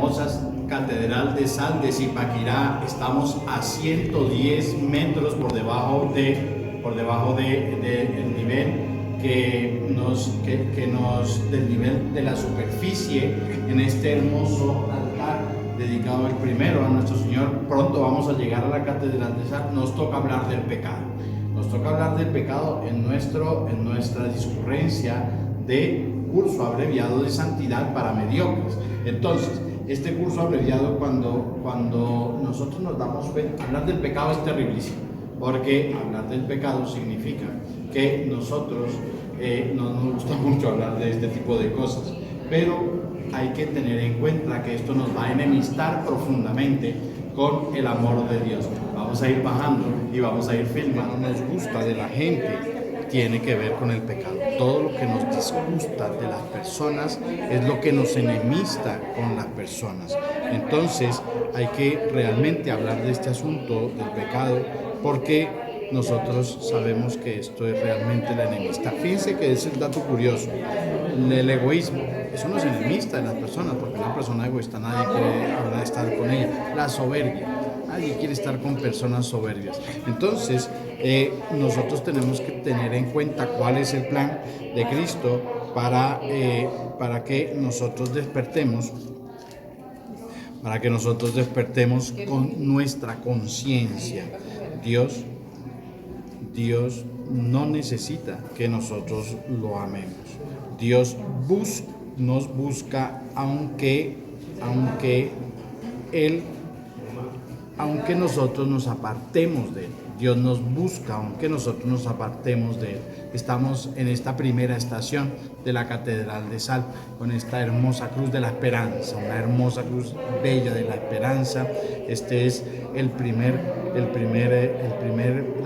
hermosa Catedral de Sal de Zipaquirá. Estamos a 110 metros por debajo del nivel del nivel de la superficie, en este hermoso altar dedicado el primero a nuestro Señor. Pronto vamos a llegar a la Catedral de Sal. Nos toca hablar del pecado. Nos toca hablar del pecado en nuestra discurrencia de curso abreviado de santidad para mediocres. Entonces, este curso abreviado, cuando nosotros nos damos cuenta, hablar del pecado es terriblísimo, porque hablar del pecado significa que nosotros no nos gusta mucho hablar de este tipo de cosas, pero hay que tener en cuenta que esto nos va a enemistar profundamente con el amor de Dios. Vamos a ir bajando y vamos a ir filmando. No nos gusta de la gente tiene que ver con el pecado. Todo lo que nos disgusta de las personas es lo que nos enemista con las personas. Entonces hay que realmente hablar de este asunto del pecado, porque nosotros sabemos que esto es realmente la enemistad. Fíjense que es el dato curioso. El egoísmo, eso no es enemista de las personas, porque una persona egoísta nadie quiere estar con ella. La soberbia, nadie quiere estar con personas soberbias. Entonces, nosotros tenemos que tener en cuenta cuál es el plan de Cristo para que nosotros despertemos, con nuestra conciencia. Dios no necesita que nosotros lo amemos. Dios nos busca aunque nosotros nos apartemos de Él. Dios nos busca aunque nosotros nos apartemos de Él. Estamos en esta primera estación de la Catedral de Sal, con esta hermosa cruz de la esperanza, una hermosa cruz bella de la esperanza. Este es la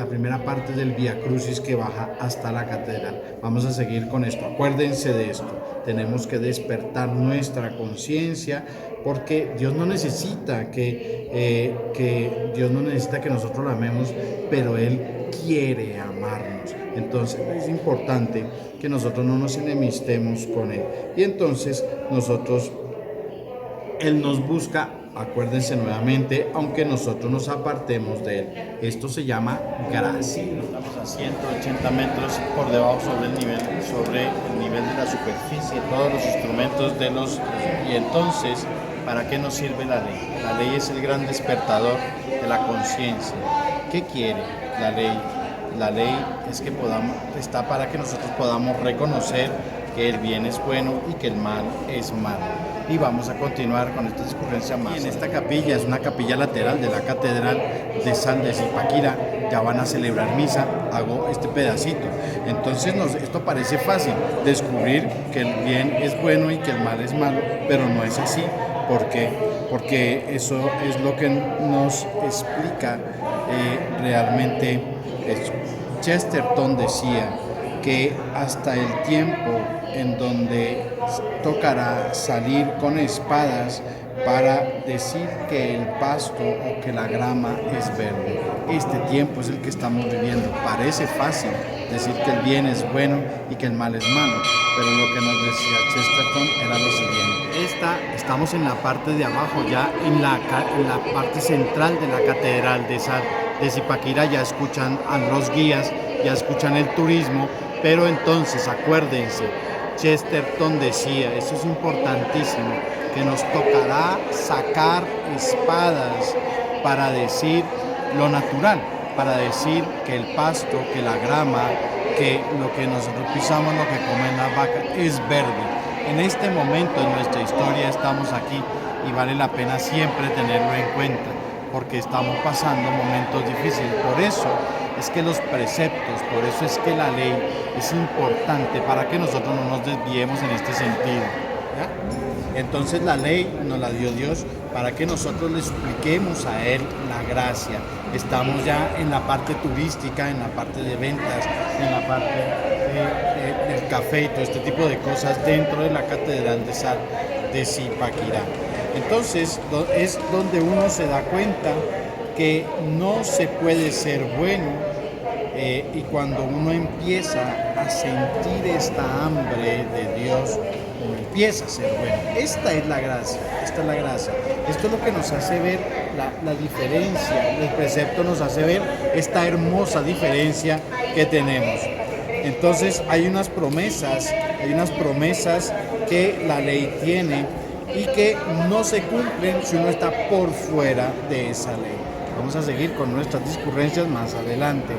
primera parte del Vía Crucis que baja hasta la catedral. Vamos a seguir con esto. Acuérdense de esto. Tenemos que despertar nuestra conciencia, porque Dios no necesita que nosotros lo amemos, pero Él quiere amarnos. Entonces es importante que nosotros no nos enemistemos con Él. Y entonces Él nos busca, acuérdense nuevamente, aunque nosotros nos apartemos de Él. Esto se llama gracia. Estamos a 180 metros por debajo sobre el nivel de la superficie, todos los instrumentos y entonces, ¿para qué nos sirve la ley? La ley es el gran despertador de la conciencia. ¿Qué quiere la ley? La ley es que está para que nosotros podamos reconocer que el bien es bueno y que el mal es malo. Y vamos a continuar con esta discurrencia más. Y en esta capilla, es una capilla lateral de la Catedral de Sal de Zipaquirá, ya van a celebrar misa, hago este pedacito. Entonces esto parece fácil, descubrir que el bien es bueno y que el mal es malo, pero no es así. ¿Por qué? Porque eso es lo que nos explica realmente eso. Chesterton decía que hasta el tiempo en donde tocará salir con espadas para decir que el pasto o que la grama es verde. Este tiempo es el que estamos viviendo. Parece fácil decir que el bien es bueno y que el mal es malo, pero lo que nos decía Chesterton era lo siguiente. Estamos en la parte de abajo, ya en la parte central de la Catedral de Sal de Zipaquirá. Ya escuchan a los guías, ya escuchan el turismo, pero entonces acuérdense, Chesterton decía, eso es importantísimo, que nos tocará sacar espadas para decir lo natural, para decir que el pasto, que la grama, que lo que nosotros pisamos, lo que comen las vacas, es verde. En este momento en nuestra historia estamos aquí y vale la pena siempre tenerlo en cuenta, porque estamos pasando momentos difíciles. Por eso es que los preceptos, por eso es que la ley es importante para que nosotros no nos desviemos en este sentido, ¿ya? Entonces la ley nos la dio Dios para que nosotros le supliquemos a Él la gracia. Estamos ya en la parte turística, en la parte de ventas, en la parte del café y todo este tipo de cosas dentro de la Catedral de Sal de Zipaquirá. Entonces es donde uno se da cuenta que no se puede ser bueno, y cuando uno empieza a sentir esta hambre de Dios, uno empieza a ser bueno. Esta es la gracia, esta es la gracia. Esto es lo que nos hace ver la diferencia, el precepto nos hace ver esta hermosa diferencia que tenemos. Entonces hay unas promesas que la ley tiene y que no se cumplen si uno está por fuera de esa ley. Vamos a seguir con nuestras discurrencias más adelante.